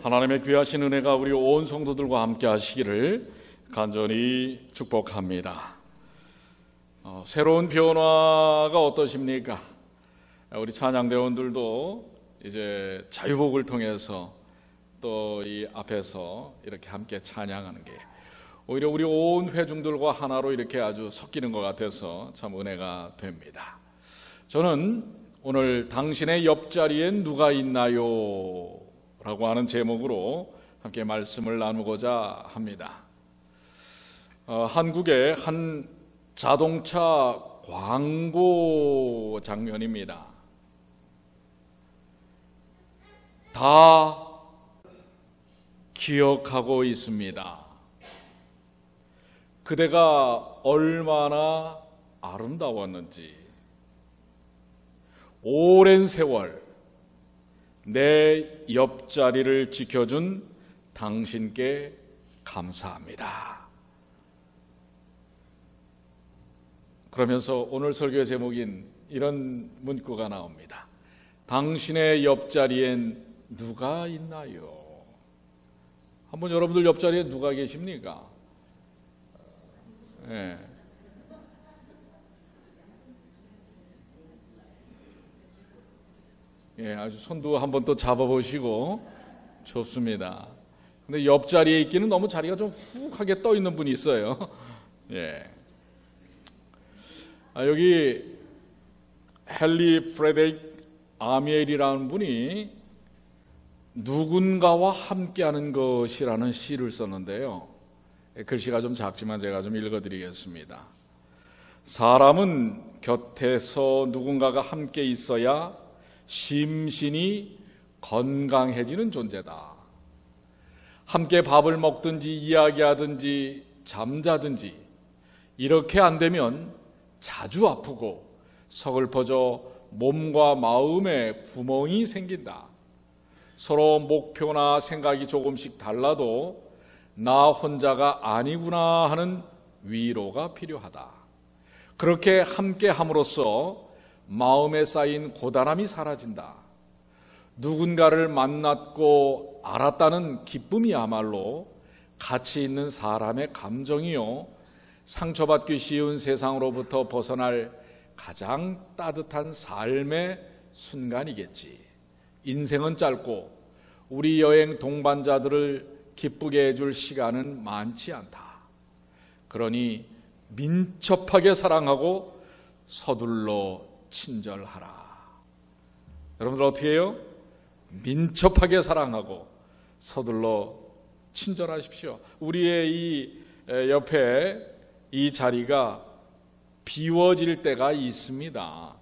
하나님의 귀하신 은혜가 우리 온 성도들과 함께 하시기를 간절히 축복합니다. 새로운 변화가 어떠십니까? 우리 찬양대원들도 이제 자유복을 통해서 또 이 앞에서 이렇게 함께 찬양하는 게 오히려 우리 온 회중들과 하나로 이렇게 아주 섞이는 것 같아서 참 은혜가 됩니다. 저는 오늘 당신의 옆자리엔 누가 있나요? 라고 하는 제목으로 함께 말씀을 나누고자 합니다. 한국의 한 자동차 광고 장면입니다. 다 기억하고 있습니다. 그대가 얼마나 아름다웠는지, 오랜 세월 내 옆자리를 지켜준 당신께 감사합니다. 그러면서 오늘 설교의 제목인 이런 문구가 나옵니다. 당신의 옆자리엔 누가 있나요? 한번 여러분들 옆자리에 누가 계십니까? 네. 예, 아주 손도 한번 또 잡아보시고 좋습니다. 근데 옆자리에 있기는 너무 자리가 좀 훅하게 떠 있는 분이 있어요. 예. 여기 헨리 프레데릭 아미엘이라는 분이 누군가와 함께하는 것이라는 시를 썼는데요. 글씨가 좀 작지만 제가 좀 읽어드리겠습니다. 사람은 곁에서 누군가가 함께 있어야 심신이 건강해지는 존재다. 함께 밥을 먹든지 이야기하든지 잠자든지 이렇게 안 되면 자주 아프고 서글퍼져 몸과 마음에 구멍이 생긴다. 서로 목표나 생각이 조금씩 달라도 나 혼자가 아니구나 하는 위로가 필요하다. 그렇게 함께 함으로써 마음에 쌓인 고단함이 사라진다. 누군가를 만났고 알았다는 기쁨이야말로 가치 있는 사람의 감정이요, 상처받기 쉬운 세상으로부터 벗어날 가장 따뜻한 삶의 순간이겠지. 인생은 짧고 우리 여행 동반자들을 기쁘게 해줄 시간은 많지 않다. 그러니 민첩하게 사랑하고 서둘러 친절하라. 여러분들 어떻게 해요? 민첩하게 사랑하고 서둘러 친절하십시오. 우리의 이 옆에 이 자리가 비워질 때가 있습니다.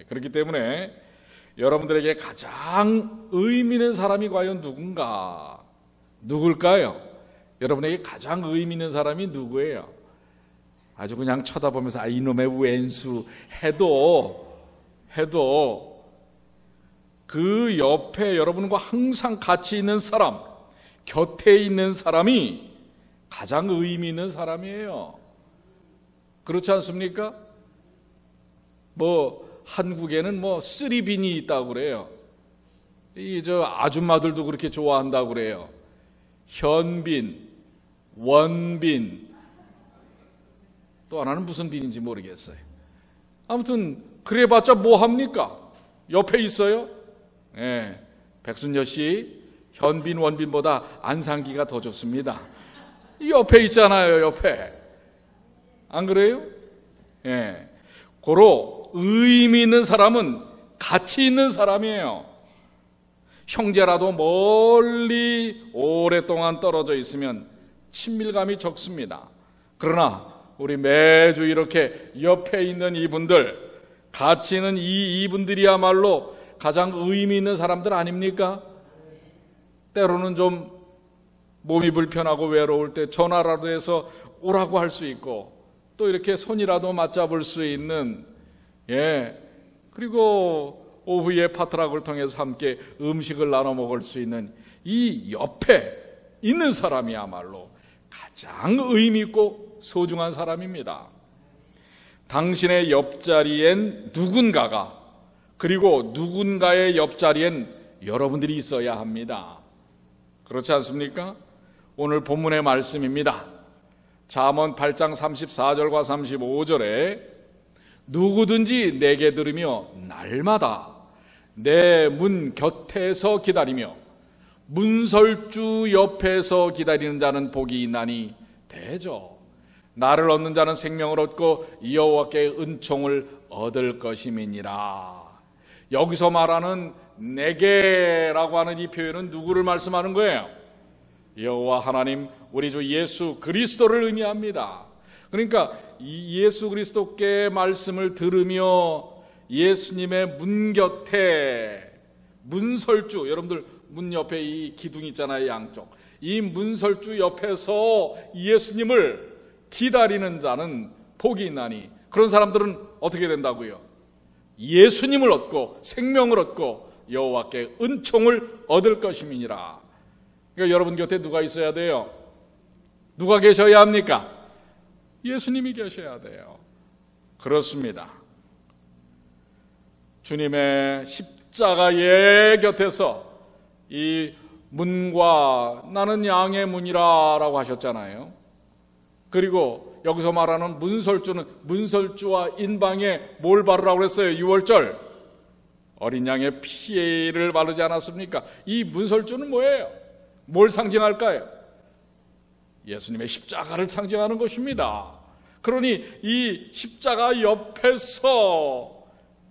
그렇기 때문에 여러분들에게 가장 의미 있는 사람이 과연 누굴까요? 여러분에게 가장 의미 있는 사람이 누구예요? 아주 그냥 쳐다보면서 이놈의 왼수 해도 그 옆에 여러분과 항상 같이 있는 사람, 곁에 있는 사람이 가장 의미 있는 사람이에요. 그렇지 않습니까? 한국에는 쓰리빈이 있다고 그래요. 아줌마들도 그렇게 좋아한다고 그래요. 현빈, 원빈, 또 하나는 무슨 빈인지 모르겠어요. 아무튼 그래봤자 뭐합니까? 옆에 있어요. 예, 백순여 씨 현빈, 원빈보다 안상기가 더 좋습니다. 옆에 있잖아요. 옆에. 안 그래요? 예, 고로 의미 있는 사람은 가치 있는 사람이에요. 형제라도 멀리 오랫동안 떨어져 있으면 친밀감이 적습니다. 그러나 우리 매주 이렇게 옆에 있는 이분들, 가치 있는 이분들이야말로 가장 의미 있는 사람들 아닙니까? 때로는 좀 몸이 불편하고 외로울 때 전화라도 해서 오라고 할 수 있고, 또 이렇게 손이라도 맞잡을 수 있는, 그리고 오후에 파트락을 통해서 함께 음식을 나눠 먹을 수 있는 이 옆에 있는 사람이야말로 가장 의미 있고 소중한 사람입니다. 당신의 옆자리엔 누군가가, 그리고 누군가의 옆자리엔 여러분들이 있어야 합니다. 그렇지 않습니까? 오늘 본문의 말씀입니다. 잠언 8장 34절과 35절에 누구든지 내게 들으며 날마다 내 문 곁에서 기다리며 문설주 옆에서 기다리는 자는 복이 있나니 대저 나를 얻는 자는 생명을 얻고 여호와께 은총을 얻을 것임이니라. 여기서 말하는 내게라고 하는 이 표현은 누구를 말씀하는 거예요? 여호와 하나님 우리 주 예수 그리스도를 의미합니다. 그러니까 이 예수 그리스도께 말씀을 들으며 예수님의 문 곁에 문설주, 여러분들 문 옆에 이 기둥 있잖아요, 양쪽. 이 문설주 옆에서 예수님을 기다리는 자는 복이 있나니, 그런 사람들은 어떻게 된다고요? 예수님을 얻고 생명을 얻고 여호와께 은총을 얻을 것임이니라. 그러니까 여러분 곁에 누가 있어야 돼요? 누가 계셔야 합니까? 예수님이 계셔야 돼요. 그렇습니다. 주님의 십자가의 곁에서 이 문과 나는 양의 문이라고 하셨잖아요. 그리고 여기서 말하는 문설주는 문설주와 인방에 뭘 바르라고 그랬어요? 6월절 어린 양의 피를 바르지 않았습니까? 이 문설주는 뭐예요? 뭘 상징할까요? 예수님의 십자가를 상징하는 것입니다. 그러니 이 십자가 옆에서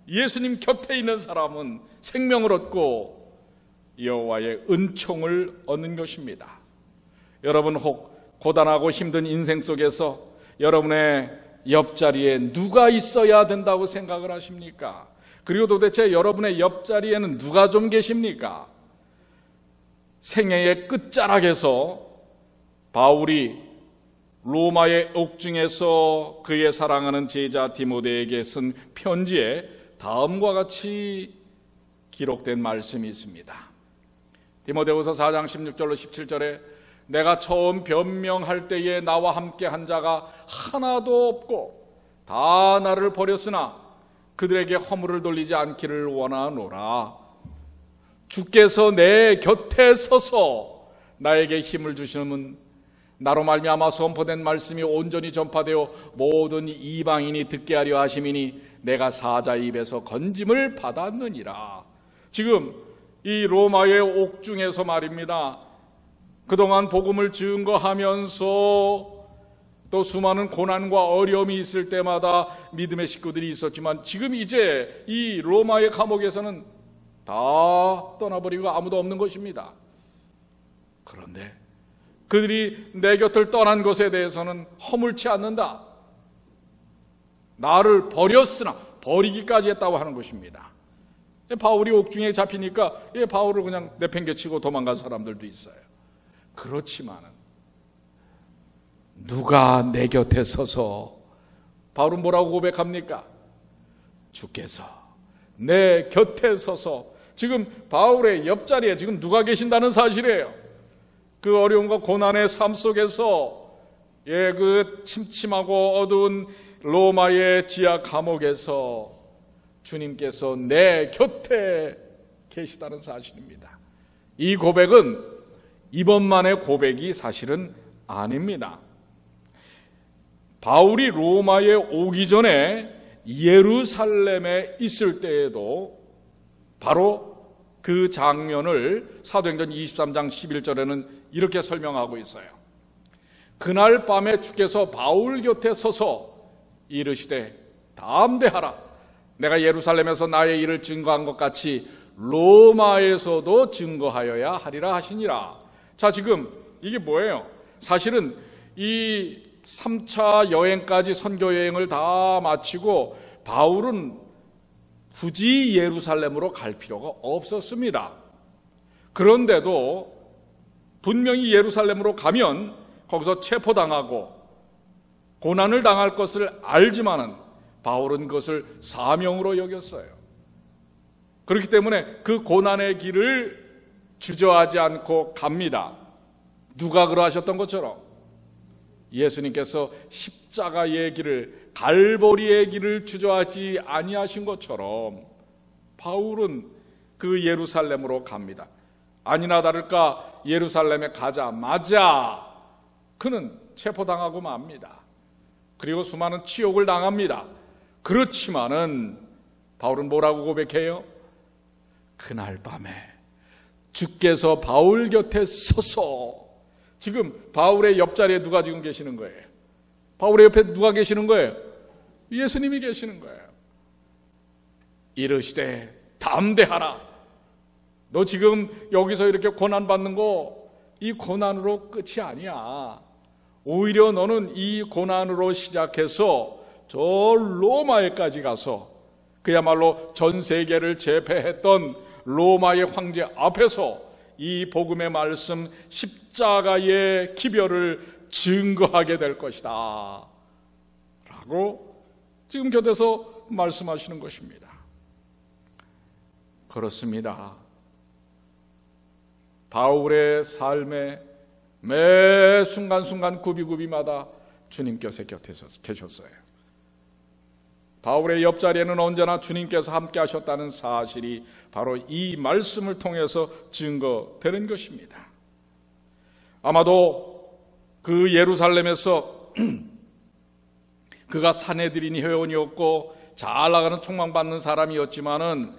예수님 곁에 있는 사람은 생명을 얻고 여호와의 은총을 얻는 것입니다. 여러분 혹 고단하고 힘든 인생 속에서 여러분의 옆자리에 누가 있어야 된다고 생각을 하십니까? 그리고 도대체 여러분의 옆자리에는 누가 좀 계십니까? 생애의 끝자락에서 바울이 로마의 옥중에서 그의 사랑하는 제자 디모데에게 쓴 편지에 다음과 같이 기록된 말씀이 있습니다. 디모데후서 4장 16절로 17절에 내가 처음 변명할 때에 나와 함께 한 자가 하나도 없고 다 나를 버렸으나 그들에게 허물을 돌리지 않기를 원하노라. 주께서 내 곁에 서서 나에게 힘을 주시는 나로 말미암아 선포된 말씀이 온전히 전파되어 모든 이방인이 듣게 하려 하심이니 내가 사자의 입에서 건짐을 받았느니라. 지금 이 로마의 옥중에서 말입니다. 그동안 복음을 증거하면서 또 수많은 고난과 어려움이 있을 때마다 믿음의 식구들이 있었지만 지금 이제 이 로마의 감옥에서는 다 떠나버리고 아무도 없는 것입니다. 그런데 그들이 내 곁을 떠난 것에 대해서는 허물치 않는다. 나를 버렸으나 버리기까지 했다고 하는 것입니다. 바울이 옥중에 잡히니까 바울을 그냥 내팽개치고 도망간 사람들도 있어요. 그렇지만은 누가 내 곁에 서서 바울은 뭐라고 고백합니까? 주께서 내 곁에 서서 지금 바울의 옆자리에 지금 누가 계신다는 사실이에요. 그 어려움과 고난의 삶 속에서 그 침침하고 어두운 로마의 지하 감옥에서 주님께서 내 곁에 계시다는 사실입니다. 이 고백은 이번만의 고백이 사실은 아닙니다. 바울이 로마에 오기 전에 예루살렘에 있을 때에도 바로 그 장면을 사도행전 23장 11절에는 이렇게 설명하고 있어요. 그날 밤에 주께서 바울 곁에 서서 이르시되 담대하라. 내가 예루살렘에서 나의 일을 증거한 것 같이 로마에서도 증거하여야 하리라 하시니라. 자, 지금 이게 뭐예요? 사실은 이 3차 여행까지 선교 여행을 다 마치고 바울은 굳이 예루살렘으로 갈 필요가 없었습니다. 그런데도 분명히 예루살렘으로 가면 거기서 체포당하고 고난을 당할 것을 알지만은 바울은 그것을 사명으로 여겼어요. 그렇기 때문에 그 고난의 길을 주저하지 않고 갑니다. 누가 그러하셨던 것처럼 예수님께서 십자가의 길을, 갈보리의 길을 주저하지 아니하신 것처럼 바울은 그 예루살렘으로 갑니다. 아니나 다를까 예루살렘에 가자마자 그는 체포당하고 맙니다. 그리고 수많은 치욕을 당합니다. 그렇지만은 바울은 뭐라고 고백해요? 그날 밤에 주께서 바울 곁에 서서, 지금 바울의 옆자리에 누가 지금 계시는 거예요? 바울의 옆에 누가 계시는 거예요? 예수님이 계시는 거예요. 이르시되 담대하라. 너 지금 여기서 이렇게 고난받는 거 이 고난으로 끝이 아니야. 오히려 너는 이 고난으로 시작해서 저 로마에까지 가서 그야말로 전 세계를 제패했던 로마의 황제 앞에서 이 복음의 말씀 십자가의 기별을 증거하게 될 것이다 라고 지금 곁에서 말씀하시는 것입니다. 그렇습니다. 바울의 삶의 매 순간순간 구비구비마다 주님께서 곁에 계셨어요. 바울의 옆자리에는 언제나 주님께서 함께 하셨다는 사실이 바로 이 말씀을 통해서 증거되는 것입니다. 아마도 그 예루살렘에서 그가 사내들인 회원이었고 잘 나가는 촉망받는 사람이었지만은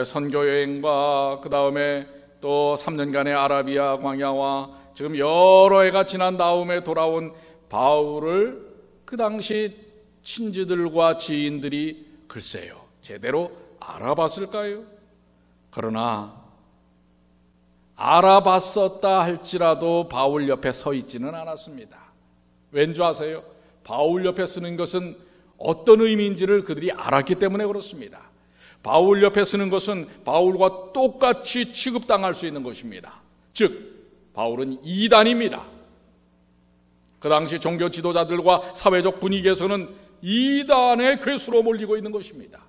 선교여행과 그 다음에 또 3년간의 아라비아 광야와 지금 여러 해가 지난 다음에 돌아온 바울을 그 당시 친지들과 지인들이 글쎄요 제대로 알아봤을까요? 그러나 알아봤었다 할지라도 바울 옆에 서 있지는 않았습니다. 왠지 아세요? 바울 옆에 서는 것은 어떤 의미인지를 그들이 알았기 때문에 그렇습니다. 바울 옆에 서는 것은 바울과 똑같이 취급당할 수 있는 것입니다. 즉 바울은 이단입니다. 그 당시 종교 지도자들과 사회적 분위기에서는 이단의 괴수로 몰리고 있는 것입니다.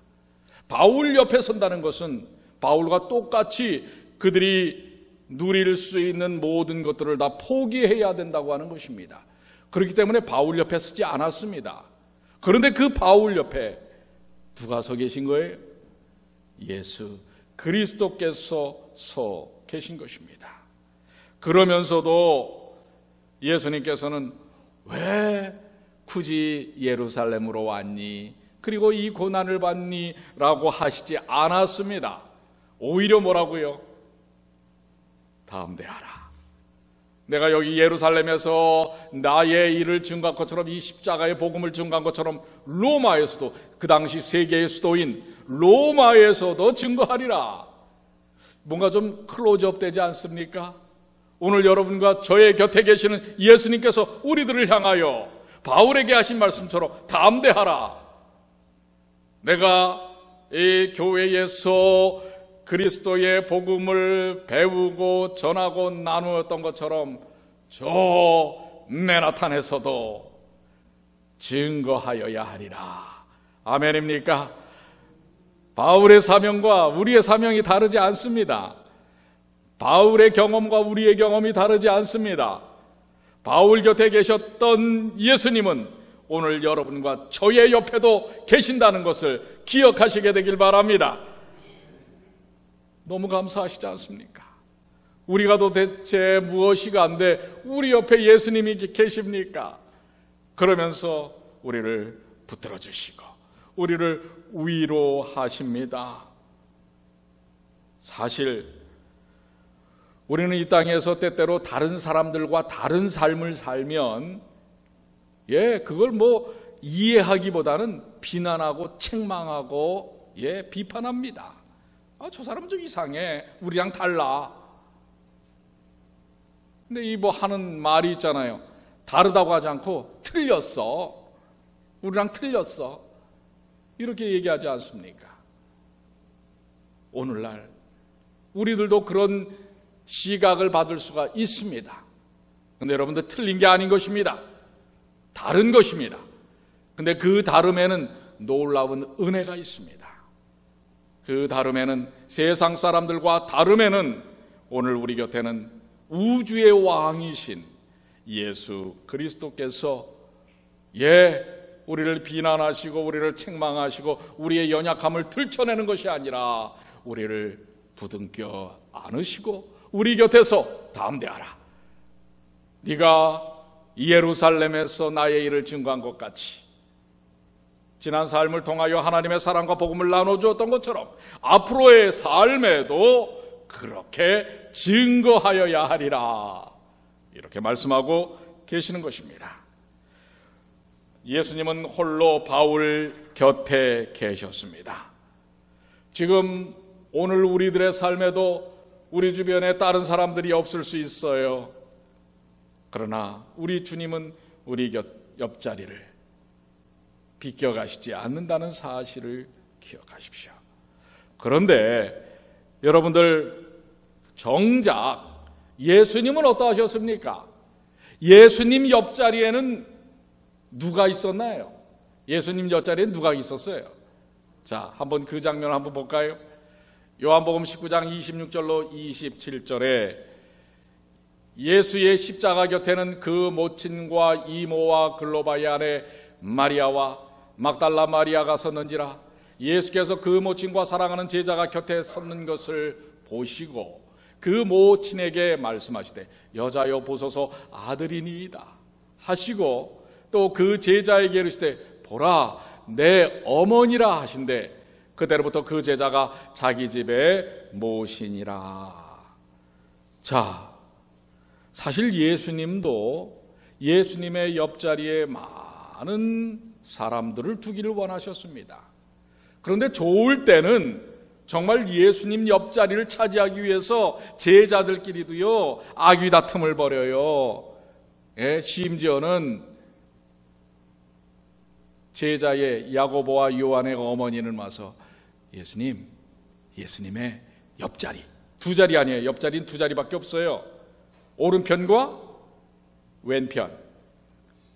바울 옆에 선다는 것은 바울과 똑같이 그들이 누릴 수 있는 모든 것들을 다 포기해야 된다고 하는 것입니다. 그렇기 때문에 바울 옆에 서지 않았습니다. 그런데 그 바울 옆에 누가 서 계신 거예요? 예수 그리스도께서 서 계신 것입니다. 그러면서도 예수님께서는 왜 굳이 예루살렘으로 왔니? 그리고 이 고난을 받니? 라고 하시지 않았습니다. 오히려 뭐라고요? 담대하라. 내가 여기 예루살렘에서 나의 일을 증거한 것처럼 이 십자가의 복음을 증거한 것처럼 로마에서도, 그 당시 세계의 수도인 로마에서도 증거하리라. 뭔가 좀 클로즈업 되지 않습니까? 오늘 여러분과 저의 곁에 계시는 예수님께서 우리들을 향하여 바울에게 하신 말씀처럼 담대하라. 내가 이 교회에서 그리스도의 복음을 배우고 전하고 나누었던 것처럼 저 맨하탄에서도 증거하여야 하리라. 아멘입니까? 바울의 사명과 우리의 사명이 다르지 않습니다. 바울의 경험과 우리의 경험이 다르지 않습니다. 바울 곁에 계셨던 예수님은 오늘 여러분과 저의 옆에도 계신다는 것을 기억하시게 되길 바랍니다. 너무 감사하시지 않습니까? 우리가 도대체 무엇이 간데 우리 옆에 예수님이 계십니까? 그러면서 우리를 붙들어 주시고 우리를 위로하십니다. 사실 우리는 이 땅에서 때때로 다른 사람들과 다른 삶을 살면 그걸 이해하기보다는 비난하고 책망하고 비판합니다. 저 사람은 좀 이상해. 우리랑 달라. 근데 하는 말이 있잖아요. 다르다고 하지 않고 틀렸어. 우리랑 틀렸어. 이렇게 얘기하지 않습니까? 오늘날 우리들도 그런 시각을 받을 수가 있습니다. 근데 여러분들 틀린 게 아닌 것입니다. 다른 것입니다. 근데 그 다름에는 놀라운 은혜가 있습니다. 그 다름에는, 세상 사람들과 다름에는 오늘 우리 곁에는 우주의 왕이신 예수 그리스도께서 우리를 비난하시고 우리를 책망하시고 우리의 연약함을 들춰내는 것이 아니라 우리를 부둥켜 안으시고 우리 곁에서 담대하라. 네가 예루살렘에서 나의 일을 증거한 것 같이 지난 삶을 통하여 하나님의 사랑과 복음을 나눠주었던 것처럼 앞으로의 삶에도 그렇게 증거하여야 하리라. 이렇게 말씀하고 계시는 것입니다. 예수님은 홀로 바울 곁에 계셨습니다. 지금 오늘 우리들의 삶에도 우리 주변에 다른 사람들이 없을 수 있어요. 그러나 우리 주님은 우리 옆자리를 비껴가시지 않는다는 사실을 기억하십시오. 그런데 여러분들, 정작 예수님은 어떠하셨습니까? 예수님 옆자리에는 누가 있었나요? 예수님 옆자리에 누가 있었어요? 자, 한번 그 장면을 한번 볼까요? 요한복음 19장 26절로 27절에 예수의 십자가 곁에는 그 모친과 이모와 글로바의 아내 마리아와 막달라 마리아가 섰는지라. 예수께서 그 모친과 사랑하는 제자가 곁에 섰는 것을 보시고 그 모친에게 말씀하시되 여자여 보소서 아들이니이다 하시고 또 그 제자에게 이르시되 보라 내 어머니라 하신대 그대로부터 그 제자가 자기 집에 모시니라. 자, 사실 예수님도 예수님의 옆자리에 많은 사람들을 두기를 원하셨습니다. 그런데 좋을 때는 정말 예수님 옆자리를 차지하기 위해서 제자들끼리도요 악의 다툼을 벌여요. 예, 심지어는 제자의 야고보와 요한의 어머니는 와서 예수님의 옆자리, 두 자리 아니에요. 옆자리는 두 자리밖에 없어요. 오른편과 왼편,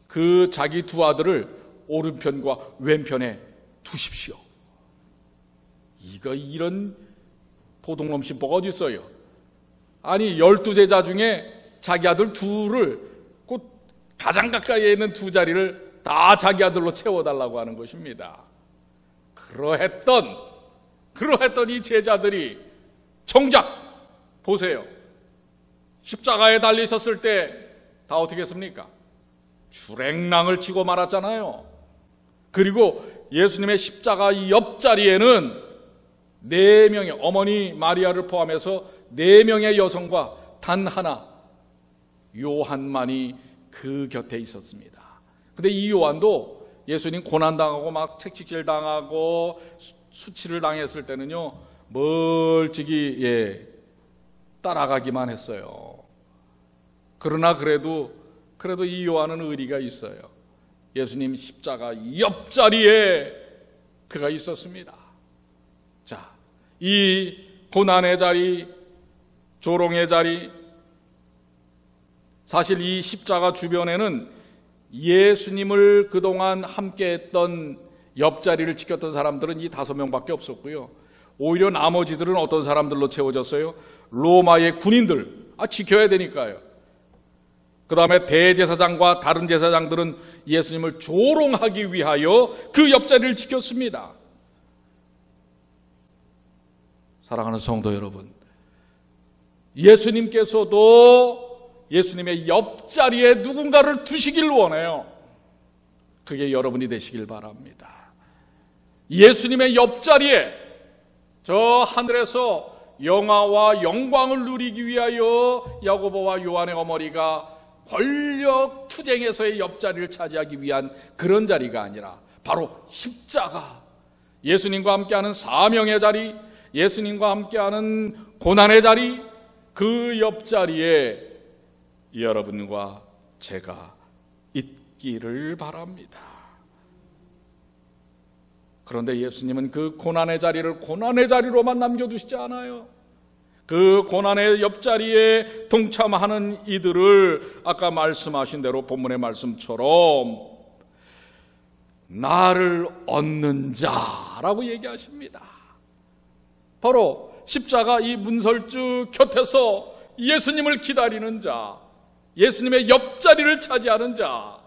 그 자기 두 아들을 오른편과 왼편에 두십시오. 이런 도둑놈 심보가 어디 있어요? 아니 12제자 중에 자기 아들 둘을 곧 가장 가까이에 있는 두 자리를 다 자기 아들로 채워달라고 하는 것입니다. 그러했던 이 제자들이 정작 보세요. 십자가에 달리셨을 때 다 어떻게 했습니까? 주랭랑을 치고 말았잖아요. 그리고 예수님의 십자가 옆자리에는 4명의 어머니 마리아를 포함해서 4명의 여성과 단 하나 요한만이 그 곁에 있었습니다. 근데 이 요한도 예수님 고난당하고 막 채찍질 당하고 수치를 당했을 때는요 멀찍이 따라가기만 했어요. 그러나 그래도 이 요한은 의리가 있어요. 예수님 십자가 옆자리에 그가 있었습니다. 자, 이 고난의 자리, 조롱의 자리, 사실 이 십자가 주변에는 예수님을 그동안 함께했던 옆자리를 지켰던 사람들은 이 5명밖에 없었고요. 오히려 나머지들은 어떤 사람들로 채워졌어요? 로마의 군인들, 지켜야 되니까요. 그 다음에 대제사장과 다른 제사장들은 예수님을 조롱하기 위하여 그 옆자리를 지켰습니다. 사랑하는 성도 여러분, 예수님께서도 예수님의 옆자리에 누군가를 두시길 원해요. 그게 여러분이 되시길 바랍니다. 예수님의 옆자리에 저 하늘에서 영화와 영광을 누리기 위하여 야고보와 요한의 어머니가 권력 투쟁에서의 옆자리를 차지하기 위한 그런 자리가 아니라 바로 십자가, 예수님과 함께하는 사명의 자리, 예수님과 함께하는 고난의 자리, 그 옆자리에 여러분과 제가 있기를 바랍니다. 그런데 예수님은 그 고난의 자리를 고난의 자리로만 남겨두시지 않아요. 그 고난의 옆자리에 동참하는 이들을 아까 말씀하신 대로 본문의 말씀처럼 나를 얻는 자라고 얘기하십니다. 바로 십자가 이 문설주 곁에서 예수님을 기다리는 자, 예수님의 옆자리를 차지하는 자,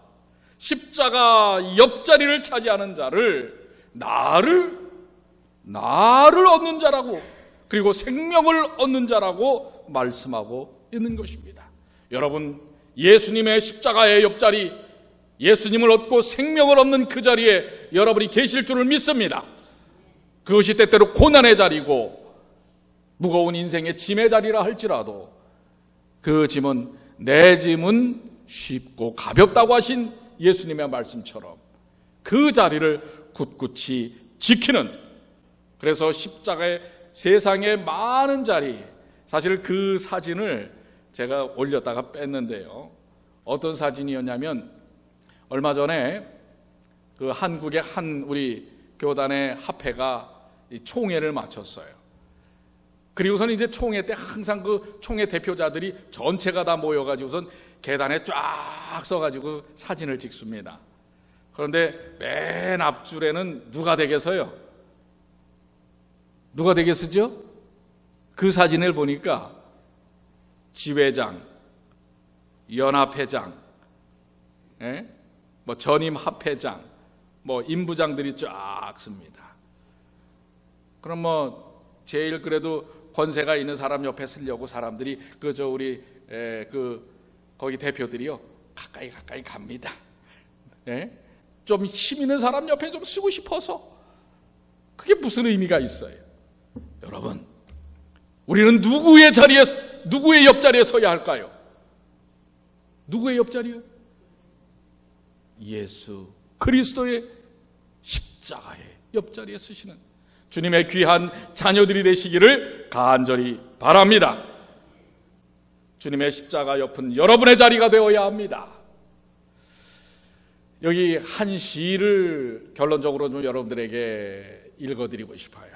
십자가 옆자리를 차지하는 자를 나를 얻는 자라고, 그리고 생명을 얻는 자라고 말씀하고 있는 것입니다. 여러분, 예수님의 십자가의 옆자리, 예수님을 얻고 생명을 얻는 그 자리에 여러분이 계실 줄을 믿습니다. 그것이 때때로 고난의 자리고 무거운 인생의 짐의 자리라 할지라도 그 짐은, 내 짐은 쉽고 가볍다고 하신 예수님의 말씀처럼 그 자리를 굳굳이 지키는, 그래서 십자가의 세상의 많은 자리, 사실 그 사진을 제가 올렸다가 뺐는데요. 어떤 사진이었냐면, 얼마 전에 그 한국의 한 우리 교단의 합회가 총회를 마쳤어요. 그리고서는 이제 총회 때 항상 그 총회 대표자들이 전체가 다 모여가지고선 계단에 쫙 서가지고 사진을 찍습니다. 그런데 맨 앞줄에는 누가 되겠어요? 누가 되겠으죠? 그 사진을 보니까 지회장, 연합회장, 뭐 전임 합회장, 뭐 임부장들이 쫙 씁니다. 그럼 뭐 제일 그래도 권세가 있는 사람 옆에 쓰려고 사람들이 우리 거기 대표들이요 가까이 갑니다. 좀 힘 있는 사람 옆에 좀 쓰고 싶어서. 그게 무슨 의미가 있어요? 여러분, 우리는 누구의 옆자리에 서야 할까요? 누구의 옆자리요? 예수 그리스도의 십자가의 옆자리에 서시는 주님의 귀한 자녀들이 되시기를 간절히 바랍니다. 주님의 십자가 옆은 여러분의 자리가 되어야 합니다. 여기 한 시를 결론적으로 좀 여러분들에게 읽어드리고 싶어요.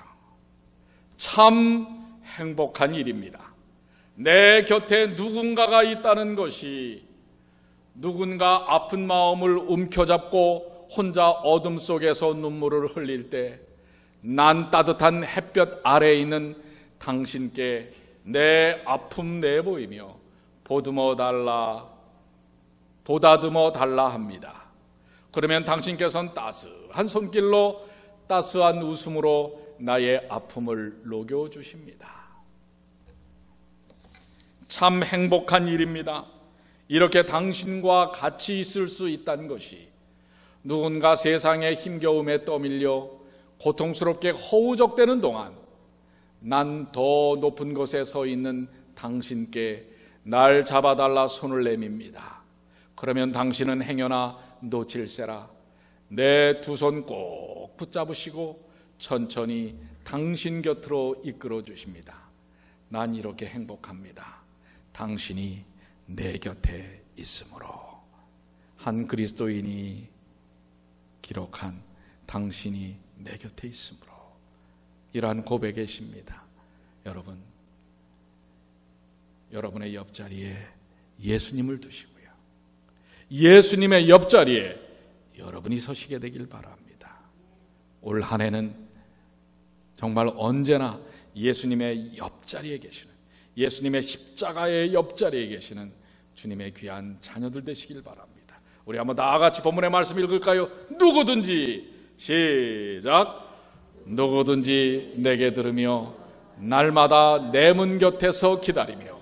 참 행복한 일입니다. 내 곁에 누군가가 있다는 것이, 누군가 아픈 마음을 움켜잡고 혼자 어둠 속에서 눈물을 흘릴 때 난 따뜻한 햇볕 아래에 있는 당신께 내 아픔 내보이며 보다듬어 달라 합니다. 그러면 당신께서는 따스한 손길로, 따스한 웃음으로 나의 아픔을 녹여주십니다. 참 행복한 일입니다. 이렇게 당신과 같이 있을 수 있다는 것이, 누군가 세상의 힘겨움에 떠밀려 고통스럽게 허우적대는 동안 난 더 높은 곳에 서 있는 당신께 날 잡아달라 손을 내밉니다. 그러면 당신은 행여나 놓칠세라 내 두 손 꼭 붙잡으시고 천천히 당신 곁으로 이끌어 주십니다. 난 이렇게 행복합니다. 당신이 내 곁에 있으므로. 한 그리스도인이 기록한 당신이 내 곁에 있으므로, 이러한 고백이십니다. 여러분, 여러분의 옆자리에 예수님을 두시고요, 예수님의 옆자리에 여러분이 서시게 되길 바랍니다. 올 한 해는 정말 언제나 예수님의 옆자리에 계시는, 예수님의 십자가의 옆자리에 계시는 주님의 귀한 자녀들 되시길 바랍니다. 우리 한번 다 같이 본문의 말씀 읽을까요? 누구든지, 시작. 누구든지 내게 들으며 날마다 내 문 곁에서 기다리며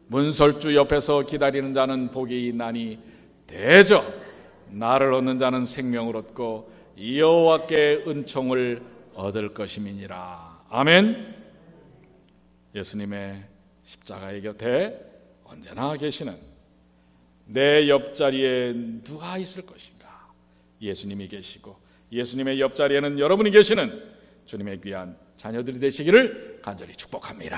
문설주 옆에서 기다리는 자는 복이 있나니 대저 나를 얻는 자는 생명을 얻고 여호와께 은총을 얻을 것임이니라. 아멘. 예수님의 십자가의 곁에 언제나 계시는 내 옆자리에 누가 있을 것인가? 예수님이 계시고 예수님의 옆자리에는 여러분이 계시는 주님의 귀한 자녀들이 되시기를 간절히 축복합니다.